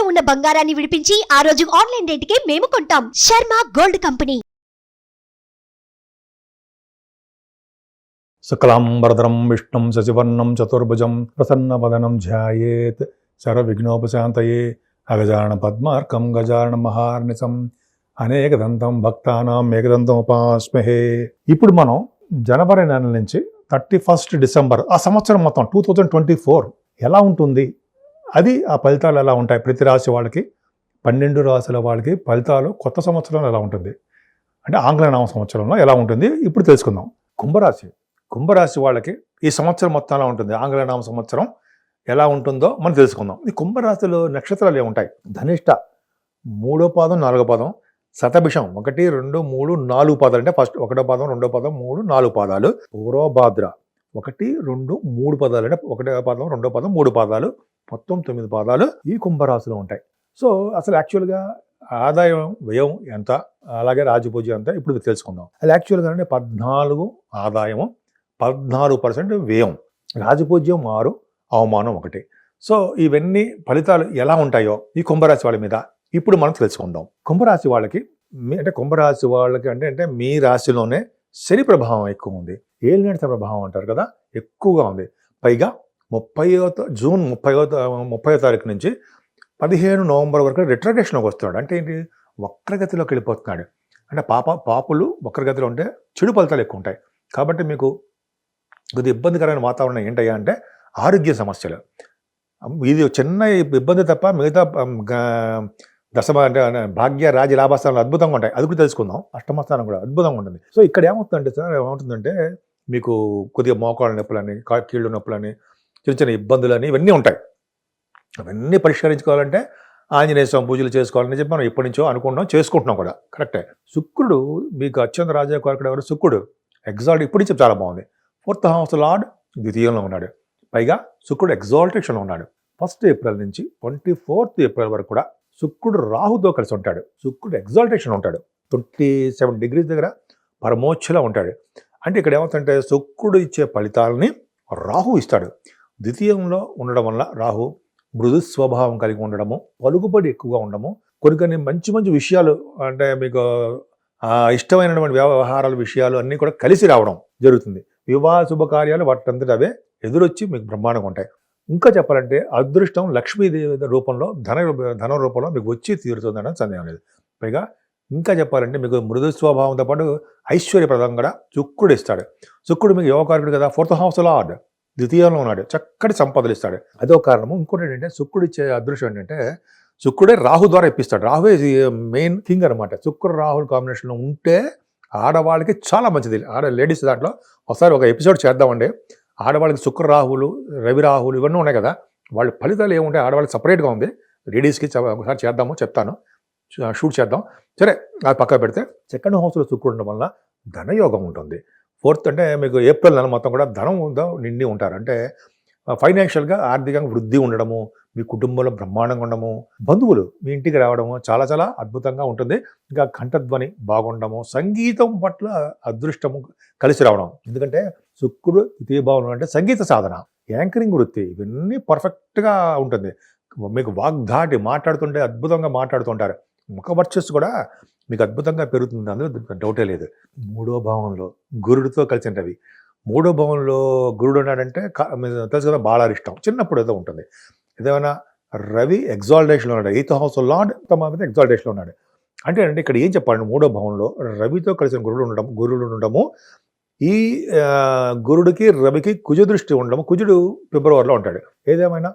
ఉన్న బంగారాన్ని విడిపించి ఆ రోజు ఆన్లైన్ రేటుకే మేము కొంటాం. Sharma gold company. శుక్లాంబరధరం విష్ణుం శశివర్ణం చతుర్భుజం ప్రసన్నవదనం ధ్యాయేత్ సర్వవిఘ్నోపశాంతయే అగజానన పద్మార్కం గజానన మహార్నిశం అనేకదంతం భక్తానాం ఏకదంతం ఉపాస్మహే. ఇప్పుడు మనం జనవరి నెల నుంచి 31 డిసెంబర్ ఆ సంవత్సరం మొత్తం 2024 ఎలా ఉంటుంది, అది ఆ ఫలితాలు ఎలా ఉంటాయి, ప్రతి రాశి వాళ్ళకి 12 రాశుల వాళ్ళకి ఫలితాలు కొత్త సంవత్సరంలో ఎలా ఉంటుంది అంటే ఆంగ్ల నామ సంవత్సరంలో ఎలా ఉంటుంది ఇప్పుడు తెలుసుకుందాం. కుంభరాశి వాళ్ళకి ఈ సంవత్సరం మొత్తం ఎలా ఉంటుంది, ఆంగ్లనామ సంవత్సరం ఎలా ఉంటుందో మనం తెలుసుకుందాం. ఈ కుంభరాశిలో నక్షత్రాలు ఏముంటాయి? ధనిష్ట 3వ పాదం 4వ పాదం, శతభిషం 1, 2, 3, 4 పాదాలు, అంటే ఫస్ట్ 1వ పాదం 2వ పాదం 3, 4 పాదాలు, పూర్వభాద్ర 1, 2, 3 పాదాలు, అంటే 1వ పాదం 2వ పాదం 3 పాదాలు, మొత్తం 9 పాదాలు ఈ కుంభరాశిలో ఉంటాయి. సో అసలు యాక్చువల్గా ఆదాయం వ్యయం ఎంత, అలాగే రాజపూజ్యం ఎంత ఇప్పుడు తెలుసుకుందాం. అది యాక్చువల్గా 14 ఆదాయము, 14% వ్యయం, రాజపూజ్యం 6, అవమానం 1. సో ఇవన్నీ ఫలితాలు ఎలా ఉంటాయో ఈ కుంభరాశి వాళ్ళ మీద ఇప్పుడు మనం తెలుసుకుందాం. కుంభరాశి వాళ్ళకి అంటే మీ రాశిలోనే శని ప్రభావం ఎక్కువ ఉంది. ఏలినాటి ప్రభావం అంటారు కదా, ఎక్కువగా ఉంది. పైగా జూన్ 30వ తారీఖు నుంచి 15 నవంబర్ వరకు రిట్రగ్రేషన్లోకి వస్తున్నాడు. అంటే ఏంటి, వక్రగతిలోకి వెళ్ళిపోతున్నాడు. అంటే పాపులు వక్రగతిలో ఉంటే చెడు ఫలితాలు ఎక్కువ ఉంటాయి. కాబట్టి మీకు కొద్ది ఇబ్బందికరమైన వాతావరణం ఏంటయ్యా అంటే ఆరోగ్య సమస్యలు. ఇది చిన్న ఇబ్బంది తప్ప మిగతా దశమ అంటే భాగ్య రాజ్య లాభస్థానాలు అద్భుతంగా ఉంటాయి. అది కూడా తెలుసుకుందాం. అష్టమస్థానం కూడా అద్భుతంగా ఉంటుంది. సో ఇక్కడ ఏమవుతుందంటే మీకు కొద్దిగా మోకాళ్ళ నొప్పులని, కీళ్ళు నొప్పులని, చిన్న చిన్న ఇబ్బందులని ఇవన్నీ ఉంటాయి. అవన్నీ పరిష్కరించుకోవాలంటే ఆంజనేయ స్వామి పూజలు చేసుకోవాలని చెప్పి మనం ఎప్పటి నుంచో చేసుకుంటున్నాం కూడా. కరెక్టే. శుక్రుడు మీకు అత్యంత రాజా కోరకుడు ఎవరు? శుక్రుడు ఎగ్జాల్ట్ ఇప్పుడు నుంచి చాలా బాగుంది. 4th హౌస్ లార్డ్ ద్వితీయంలో ఉన్నాడు. పైగా శుక్రుడు ఎగ్జాల్టేషన్లో ఉన్నాడు. 1 ఏప్రిల్ నుంచి 24th ఏప్రిల్ వరకు కూడా శుక్రుడు రాహుతో కలిసి ఉంటాడు. శుక్రుడు ఎగ్జాల్టేషన్ ఉంటాడు. 27 డిగ్రీస్ దగ్గర పరమోచ్చలో ఉంటాడు. అంటే ఇక్కడ ఏమవుతుందంటే శుక్రుడు ఇచ్చే ఫలితాలని రాహు ఇస్తాడు. ద్వితీయంలో ఉండడం వల్ల రాహు మృదు స్వభావం కలిగి ఉండడము, పలుకుబడి ఎక్కువగా ఉండడము, కొన్ని మంచి మంచి విషయాలు అంటే మీకు ఇష్టమైనటువంటి వ్యవహారాల విషయాలు అన్నీ కూడా కలిసి రావడం జరుగుతుంది. వివాహ శుభకార్యాలు వాటంతట అవే ఎదురొచ్చి మీకు బ్రహ్మాండంగా ఉంటాయి. ఇంకా చెప్పాలంటే అదృష్టం లక్ష్మీదేవి రూపంలో ధన రూపంలో మీకు వచ్చి తీరుతుందనే సందేహం లేదు. పైగా ఇంకా చెప్పాలంటే మీకు మృదు స్వభావంతో పాటు ఐశ్వర్యప్రదం కూడా శుక్రుడు ఇస్తాడు. శుక్రుడు మీకు యోగకారకుడు కదా, 4th హౌస్ లార్డ్ ద్వితీయంలో ఉన్నాడు. చక్కటి సంపదలు ఇస్తాడు. అదో కారణము. ఇంకోటి ఏంటంటే శుక్రుడు ఇచ్చే అదృష్టం ఏంటంటే శుక్రుడే రాహు ద్వారా ఇప్పిస్తాడు. రాహువే మెయిన్ థింగ్ అనమాట. శుక్రుడు రాహుల్ కాంబినేషన్లో ఉంటే ఆడవాళ్ళకి చాలా మంచిది. లేడీస్ దాంట్లో ఒకసారి ఒక ఎపిసోడ్ చేద్దామండి. ఆడవాళ్ళకి శుక్ర రాహులు, రవి రాహులు ఇవన్నీ ఉన్నాయి కదా, వాళ్ళ ఫలితాలు ఏముంటాయి ఆడవాళ్ళకి సపరేట్గా ఉంది. లేడీస్కి ఒకసారి చెప్తాను, షూట్ చేద్దాం. సరే అది పక్క పెడితే 2nd హౌస్లో శుక్రుడు ఉండడం వల్ల ధనయోగం ఉంటుంది. 4th అంటే మీకు ఏప్రిల్ నెల మొత్తం కూడా ధనం నిండి ఉంటారు. అంటే ఫైనాన్షియల్గా ఆర్థికంగా వృద్ధి ఉండడము, మీ కుటుంబంలో బ్రహ్మాండంగా ఉండడము, బంధువులు మీ ఇంటికి రావడము చాలా చాలా అద్భుతంగా ఉంటుంది. ఇంకా కంఠధ్వని బాగుండడము, సంగీతం పట్ల అదృష్టము కలిసి రావడం. ఎందుకంటే శుక్రుడు ద్వితీయ భావంలో అంటే సంగీత సాధన, యాంకరింగ్ వృత్తి, ఇవన్నీ పర్ఫెక్ట్గా ఉంటుంది. మీకు వాగ్ధాటి మాట్లాడుతుంటే అద్భుతంగా మాట్లాడుతుంటారు. ముఖ వర్చస్సు కూడా మీకు అద్భుతంగా పెరుగుతుంది, అందులో డౌటే లేదు. 3వ భావంలో గురుడితో కలిసి ఉంటవి. 3వ భావంలో గురుడు ఉన్నాడంటే తెలుసు కదా, బాలారిష్టం చిన్నప్పుడు ఏదో ఉంటుంది. ఏదేమైనా రవి ఎగ్జాల్టేషన్లో ఉన్నాడు. 8th హౌస్ లార్డ్ ఎగ్జాల్టేషన్లో ఉన్నాడు. అంటే ఇక్కడ ఏం చెప్పాలంటే 3వ భావంలో రవితో కలిసిన గురుడు ఉండడము, ఈ గురుడికి రవికి కుజ దృష్టి ఉండడము. కుజుడు ఫిబ్రవరిలో ఉంటాడు. ఏదేమైనా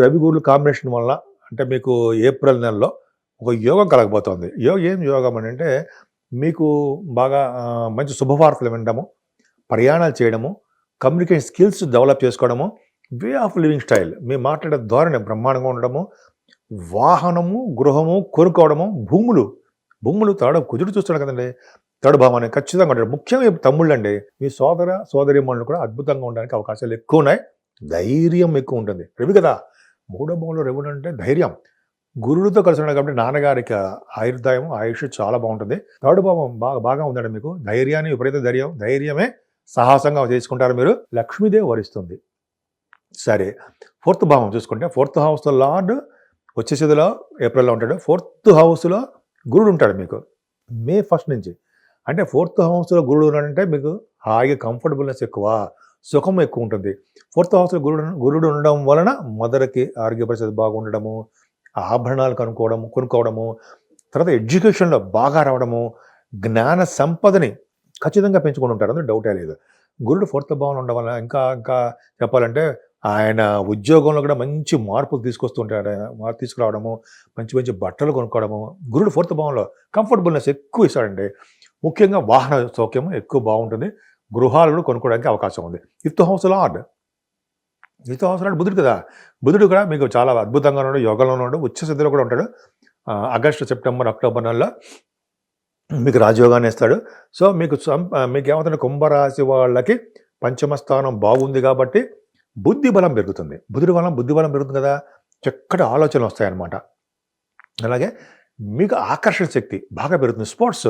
రవి గురుడు కాంబినేషన్ వల్ల అంటే మీకు ఏప్రిల్ నెలలో ఒక యోగం కలగబోతోంది. ఏం యోగం అని అంటే మీకు బాగా మంచి శుభవార్తలు వినడము, ప్రయాణాలు చేయడము, కమ్యూనికేషన్ స్కిల్స్ డెవలప్ చేసుకోవడము, వే ఆఫ్ లివింగ్ స్టైల్, మీ మాట్లాడే ధోరణి బ్రహ్మాండంగా ఉండడము, వాహనము, గృహము కొనుక్కోవడము, భూములు కుజుడు చూస్తున్నాడు కదండి, థర్డ్ భావాన్ని ఖచ్చితంగా ఉంటాడు. ముఖ్యంగా తమ్ముళ్ళు అండి, మీ సోదరిమణులు కూడా అద్భుతంగా ఉండడానికి అవకాశాలు ఎక్కువ ఉన్నాయి. ధైర్యం ఎక్కువ ఉంటుంది. రవి కదా, 3వ భావంలో రవి అంటే ధైర్యం. గురుడితో కలిసి ఉన్నాడు కాబట్టి నాన్నగారికి ఆయుష్ చాలా బాగుంటుంది. 3వ భావం బాగా ఉందండి మీకు. ధైర్యాన్ని విపరీత ధైర్యమే సాహసంగా చేసుకుంటారు మీరు. లక్ష్మీదేవి వరిస్తుంది. సరే 4th భావం చూసుకుంటే 4th హౌస్ లార్డ్ వచ్చే స్థితిలో ఏప్రిల్లో ఉంటాడు. 4th హౌస్లో గురుడు ఉంటాడు మీకు మే 1 నుంచి. అంటే 4th హౌస్లో గురుడు ఉన్నాడంటే మీకు హాయిగా కంఫర్టబుల్నెస్ ఎక్కువ, సుఖం ఎక్కువ ఉంటుంది. 4th హౌస్లో గురుడు ఉండడం వలన మదర్కి ఆరోగ్య పరిస్థితి బాగుండడము, ఆభరణాలు కొనుక్కోవడము, తర్వాత ఎడ్యుకేషన్లో బాగా రావడము, జ్ఞాన సంపదని ఖచ్చితంగా పెంచుకొని ఉంటారు, అందులో డౌటే లేదు. గురుడు 4th భావంలో ఉండడం వల్ల ఇంకా చెప్పాలంటే ఆయన ఉద్యోగంలో కూడా మంచి మార్పులు తీసుకొస్తుంటాడు. ఆయన తీసుకురావడము, మంచి బట్టలు కొనుక్కోవడము. గురుడు 4th భావంలో కంఫర్టబుల్నెస్ ఎక్కువ ఇస్తాడండి. ముఖ్యంగా వాహన సౌఖ్యం ఎక్కువ బాగుంటుంది. గృహాలు కొనుక్కోవడానికి అవకాశం ఉంది. 5th హౌస్ లార్డ్ బుధుడు కదా. బుధుడు కూడా మీకు చాలా అద్భుతంగా ఉన్నాడు, యోగంలో ఉన్నాడు, ఉచ్చ స్థితిలో కూడా ఉంటాడు. ఆగస్టు, సెప్టెంబర్, అక్టోబర్ నెలలో మీకు రాజయోగాన్ని ఇస్తాడు. సో మీకు ఏమవుతుంది, కుంభరాశి వాళ్ళకి పంచమ స్థానం బాగుంది కాబట్టి బుద్ధి బలం పెరుగుతుంది. బుద్ధి బలం పెరుగుతుంది కదా, చక్కటి ఆలోచనలు వస్తాయన్నమాట. అలాగే మీకు ఆకర్షణ శక్తి బాగా పెరుగుతుంది. స్పోర్ట్స్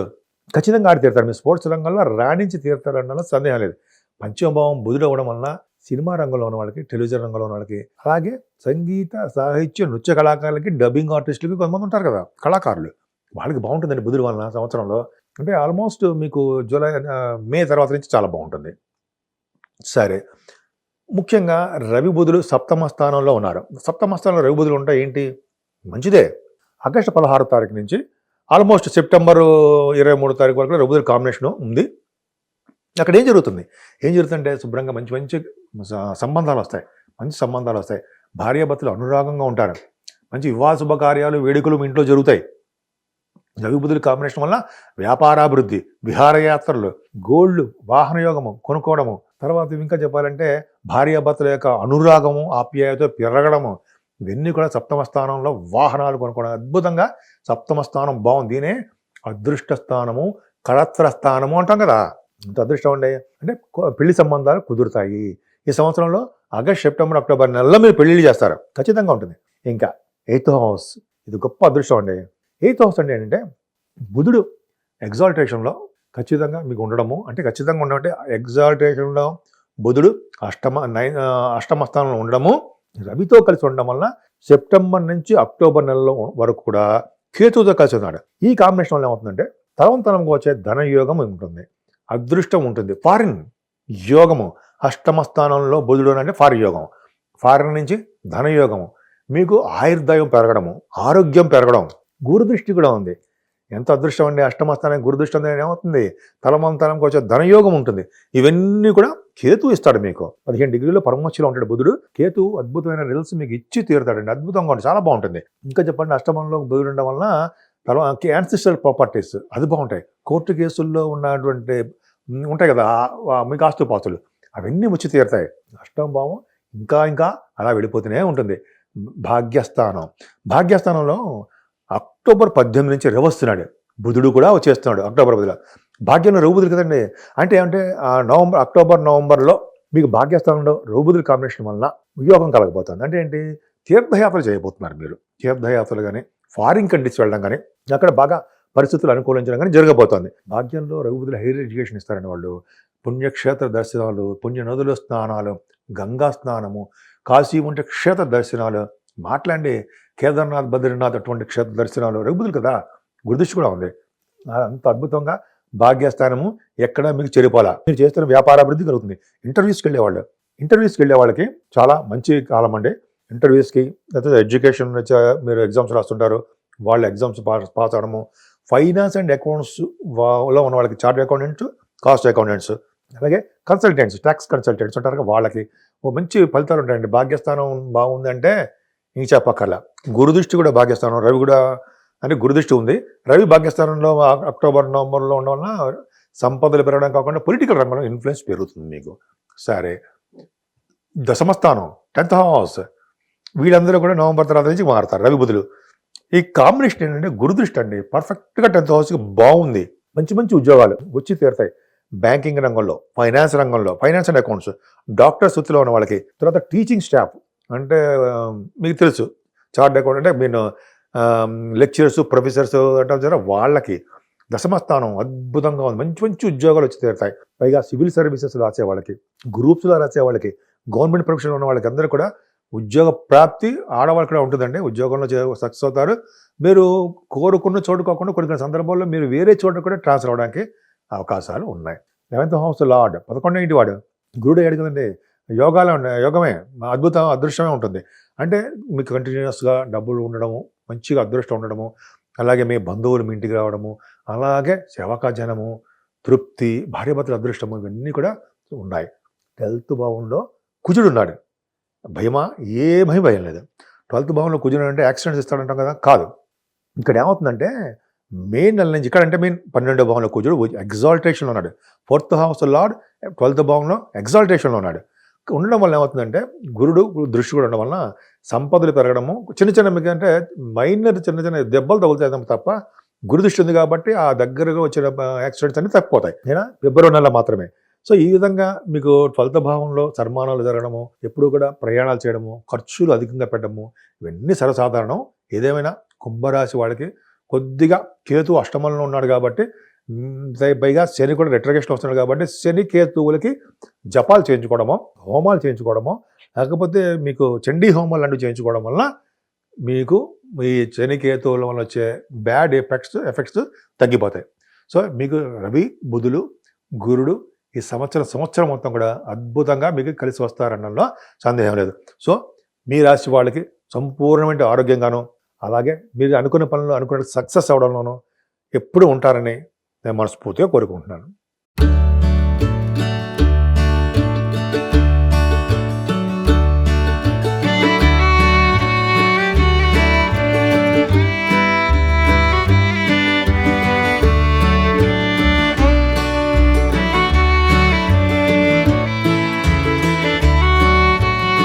ఖచ్చితంగా ఆడి తీరుతారు. మీరు స్పోర్ట్స్ రంగంలో రాణించి తీరుతారు అన్న సందేహం లేదు. పంచమభావం బుధుడు అవ్వడం వలన సినిమా రంగంలో ఉన్న వాళ్ళకి, టెలివిజన్ రంగంలో ఉన్న వాళ్ళకి, అలాగే సంగీత, సాహిత్య, నృత్య కళాకారులకి, డబ్బింగ్ ఆర్టిస్టులకి కొంతమంది ఉంటారు కదా కళాకారులు, వాళ్ళకి బాగుంటుందండి బుధుడు వలన సంవత్సరంలో. అంటే ఆల్మోస్ట్ మీకు మే తర్వాత నుంచి చాలా బాగుంటుంది. సరే, ముఖ్యంగా రవి బుధుడు సప్తమ స్థానంలో ఉన్నారు. సప్తమ స్థానంలో రవి బుధులు ఉంటాయి, ఏంటి మంచిదే. ఆగస్టు 16 తారీఖు నుంచి ఆల్మోస్ట్ సెప్టెంబర్ 23 తారీఖు వరకు రవి బుధుడు కాంబినేషన్ ఉంది. అక్కడ ఏం జరుగుతుందంటే శుభ్రంగా మంచి సంబంధాలు వస్తాయి, మంచి సంబంధాలు వస్తాయి. భార్యాభర్తలు అనురాగంగా ఉంటారు. మంచి వివాహ శుభకార్యాలు, వేడుకలు మీ ఇంట్లో జరుగుతాయి. రవి బుధుల కాంబినేషన్ వల్ల వ్యాపారాభివృద్ధి, విహారయాత్రలు, గోల్డ్, వాహన యోగము కొనుక్కోవడము, తర్వాత ఇంకా చెప్పాలంటే భార్యాభర్తల యొక్క అనురాగము, ఆప్యాయత పెరగడము, ఇవన్నీ కూడా సప్తమ స్థానంలో వాహనాలు కొనుక్కోవడం. అద్భుతంగా సప్తమ స్థానం బాగుంది. దీనే అదృష్ట స్థానము, కళత్ర స్థానము అంటాం కదా. ఇంత అదృష్టం ఉండే అంటే పెళ్లి సంబంధాలు కుదురుతాయి. ఈ సంవత్సరంలో ఆగస్ట్, సెప్టెంబర్, అక్టోబర్ నెలలో మీరు పెళ్లిళ్ళు చేస్తారు, ఖచ్చితంగా ఉంటుంది. ఇంకా 8th హౌస్, ఇది గొప్ప అదృష్టం అండి. 8th హౌస్ అంటే ఏంటంటే బుధుడు ఎగ్జాల్టేషన్లో ఖచ్చితంగా మీకు ఉండడము, అంటే ఖచ్చితంగా ఉండమంటే ఎగ్జాల్టేషన్లో బుధుడు అష్టమ స్థానంలో ఉండడము, రవితో కలిసి ఉండడం వల్ల సెప్టెంబర్ నుంచి అక్టోబర్ నెలలో వరకు కూడా కేతువుతో కలిసి ఉన్నాడు. ఈ కాంబినేషన్ వల్ల ఏమవుతుందంటే తరంతరంగా వచ్చే ధనయోగం ఉంటుంది, అదృష్టం ఉంటుంది. ఫారిన్ యోగము, అష్టమ స్థానంలో బుధుడు అంటే ఫారిన్ యోగం, ఫారిన్ నుంచి ధనయోగము, మీకు ఆయుర్దాయం పెరగడము, ఆరోగ్యం పెరగడం, గురుదృష్టి కూడా ఉంది. ఎంత అదృష్టం అండి. అష్టమ స్థానం గురుదృష్టి అంటే ఏమవుతుంది, తలమంతరంకి వచ్చే ధనయోగం ఉంటుంది. ఇవన్నీ కూడా కేతు ఇస్తాడు మీకు. 15 డిగ్రీలో పరమోచ్చలో ఉంటాడు బుధుడు. కేతు అద్భుతమైన రిజల్ట్స్ మీకు ఇచ్చి తీరుతాడండి. అద్భుతంగా ఉంటుంది, చాలా బాగుంటుంది. ఇంకా చెప్పండి, అష్టమంలో బుధుడు ఉండడం వలన యాన్సిస్ట్రల్ ప్రాపర్టీస్ అది బాగుంటాయి. కోర్టు కేసుల్లో ఉన్నటువంటి ఉంటాయి కదా మీకు ఆస్తుపాస్తులు, అవన్నీ వచ్చి తీరుతాయి. అష్టమ భావం ఇంకా అలా వెళ్ళిపోతూనే ఉంటుంది. భాగ్యస్థానంలో అక్టోబర్ 18 నుంచి రవి వస్తున్నాడు, బుధుడు కూడా వచ్చేస్తున్నాడు అక్టోబర్ 10. భాగ్యంలో రవి బుధుడు కదండి. అంటే అక్టోబర్, నవంబర్లో మీకు భాగ్యస్థానంలో రవి బుధుడు కాంబినేషన్ వలన ఉద్యోగం కలగబోతుంది. అంటే ఏంటి, తీర్థయాత్రలు చేయబోతున్నారు మీరు. తీర్థయాత్రలు కానీ, ఫారిన్ కంట్రీస్ వెళ్ళడం కానీ, అక్కడ బాగా పరిస్థితులు అనుకూలించడం కానీ జరగబోతోంది. భాగ్యంలో రవి బుధులు హైయర్ ఎడ్యుకేషన్ ఇస్తారండి వాళ్ళు. పుణ్యక్షేత్ర దర్శనాలు, పుణ్య నదుల స్నానాలు, గంగా స్నానము, కాశీ వంటి క్షేత్ర దర్శనాలు, మాట్లాడి కేదార్నాథ్, బద్రీనాథ్ అటువంటి క్షేత్ర దర్శనాలు, రవి బుధులు కదా, గురుదృష్టి కూడా ఉంది. అంత అద్భుతంగా భాగ్యస్థానము ఎక్కడ మీకు చెరిపోలా. మీరు చేస్తున్న వ్యాపారాభివృద్ధి కలుగుతుంది. ఇంటర్వ్యూస్కి వెళ్ళే వాళ్ళకి చాలా మంచి కాలం అండి. ఇంటర్వ్యూస్కి, లేకపోతే ఎడ్యుకేషన్ మీరు ఎగ్జామ్స్ రాస్తుంటారు, వాళ్ళ ఎగ్జామ్స్ పాస్ అవడము, ఫైనాన్స్ అండ్ అకౌంట్స్ లో ఉన్న వాళ్ళకి, చార్టెడ్ అకౌంటెంట్స్, కాస్ట్ అకౌంటెంట్స్, అలాగే కన్సల్టెంట్స్, ట్యాక్స్ కన్సల్టెంట్స్ ఉంటారు, వాళ్ళకి మంచి ఫలితాలు ఉంటాయండి. భాగ్యస్థానం బాగుంది అంటే ఇంక చెప్పక్కర్లా. గురుదృష్టి కూడా భాగ్యస్థానం, రవి కూడా అంటే గురుదృష్టి ఉంది. రవి భాగ్యస్థానంలో అక్టోబర్, నవంబర్లో ఉండడం వల్ల సంపదలు పెరగడం కాకుండా పొలిటికల్ రంగంలో ఇన్ఫ్లుయెన్స్ పెరుగుతుంది మీకు. సరే, దశమస్థానం 10th హౌస్, వీళ్ళందరూ కూడా నవంబర్ తర్వాత నుంచి మారుతారు రవి బుధులు. ఈ కాంబినేషన్ ఏంటంటే గురుదృష్టి అండి. పర్ఫెక్ట్గా 10th హౌస్కి బాగుంది. మంచి ఉద్యోగాలు వచ్చి తీరుతాయి. బ్యాంకింగ్ రంగంలో, ఫైనాన్స్ రంగంలో, ఫైనాన్స్ అండ్ అకౌంట్స్, డాక్టర్స్ వృత్తిలో ఉన్న వాళ్ళకి, తర్వాత టీచింగ్ స్టాఫ్ అంటే మీకు తెలుసు, చార్టెడ్ అకౌంట్ అంటే మీరు లెక్చరర్స్, ప్రొఫెసర్స్ అంటారు, వాళ్ళకి దశమస్థానం అద్భుతంగా ఉంది. మంచి ఉద్యోగాలు వచ్చి తీరుతాయి. పైగా సివిల్ సర్వీసెస్ రాసే వాళ్ళకి, గ్రూప్స్లో రాసే వాళ్ళకి, గవర్నమెంట్ ప్రొఫెషన్లో ఉన్న వాళ్ళకి అందరూ కూడా ఉద్యోగ ప్రాప్తి ఆడవాళ్ళు కూడా ఉంటుందండి. ఉద్యోగంలో సక్సెస్ అవుతారు. మీరు కోరుకున్న చోటు కాకుండా కొన్ని సందర్భాల్లో మీరు వేరే చోట కూడా ట్రాన్స్ఫర్ అవ్వడానికి అవకాశాలు ఉన్నాయి. 11th హౌస్ లార్డ్ 11వ ఇంటి వాడు గురుడు అయ్యాడు కదండి. యోగమే అద్భుతం అదృష్టమే ఉంటుంది. అంటే మీకు కంటిన్యూస్గా డబ్బులు ఉండడము, మంచిగా అదృష్టం ఉండడము, అలాగే మీ బంధువులు మీ ఇంటికి రావడము, అలాగే సేవకాజనము, తృప్తి, భార్యాభర్తల అదృష్టము, ఇవన్నీ కూడా ఉన్నాయి. 12th భావంలో కుజుడు ఉన్నాడు. భయమా? ఏమీ భయం లేదు. 12th భావంలో కుజుడు అంటే యాక్సిడెంట్స్ ఇస్తాడంటాం కదా, కాదు. ఇక్కడ ఏమవుతుందంటే మే నెల నుంచి ఇక్కడంటే 12వ భావంలో కుజుడు ఎగ్జాల్టేషన్లో ఉన్నాడు. 4th హౌస్ లార్డ్ 12th భావంలో ఎగ్జాల్టేషన్లో ఉన్నాడు. ఉండడం వల్ల ఏమవుతుందంటే గురుడు దృష్టి కూడా ఉండడం వలన సంపదలు పెరగడము, చిన్న మీకు అంటే మైనర్ చిన్న దెబ్బలు తగులుతాయి తప్ప గురు దృష్టి ఉంది కాబట్టి ఆ దగ్గరగా వచ్చిన యాక్సిడెంట్స్ అన్ని తగ్గిపోతాయి. ఫిబ్రవరి నెల మాత్రమే. సో ఈ విధంగా మీకు 12th భావంలో సన్మానాలు జరగడము, ఎప్పుడు కూడా ప్రయాణాలు చేయడము, ఖర్చులు అధికంగా పెట్టడము, ఇవన్నీ సర్వసాధారణం. ఏదేమైనా కుంభరాశి వాళ్ళకి కొద్దిగా కేతు అష్టమంలో ఉన్నాడు కాబట్టి, పైగా శని కూడా రెట్రగేషన్ వస్తున్నాడు కాబట్టి శని కేతువులకి జపాలు చేయించుకోవడమో, హోమాలు చేయించుకోవడమో, లేకపోతే మీకు చండీ హోమాలు లాంటివి చేయించుకోవడం వల్ల మీకు ఈ శని కేతువుల వల్ల వచ్చే బ్యాడ్ ఎఫెక్ట్స్ తగ్గిపోతాయి. సో మీకు రవి, బుధులు, గురుడు ఈ సంవత్సరం మొత్తం కూడా అద్భుతంగా మీకు కలిసి వస్తారనడంలో సందేహం లేదు. సో మీ రాశి వాళ్ళకి సంపూర్ణమైన ఆరోగ్యంగాను, అలాగే మీరు అనుకున్న పనులు అనుకున్న సక్సెస్ అవడంలోనూ ఎప్పుడు ఉంటారని నేను మనస్ఫూర్తిగా కోరుకుంటున్నాను.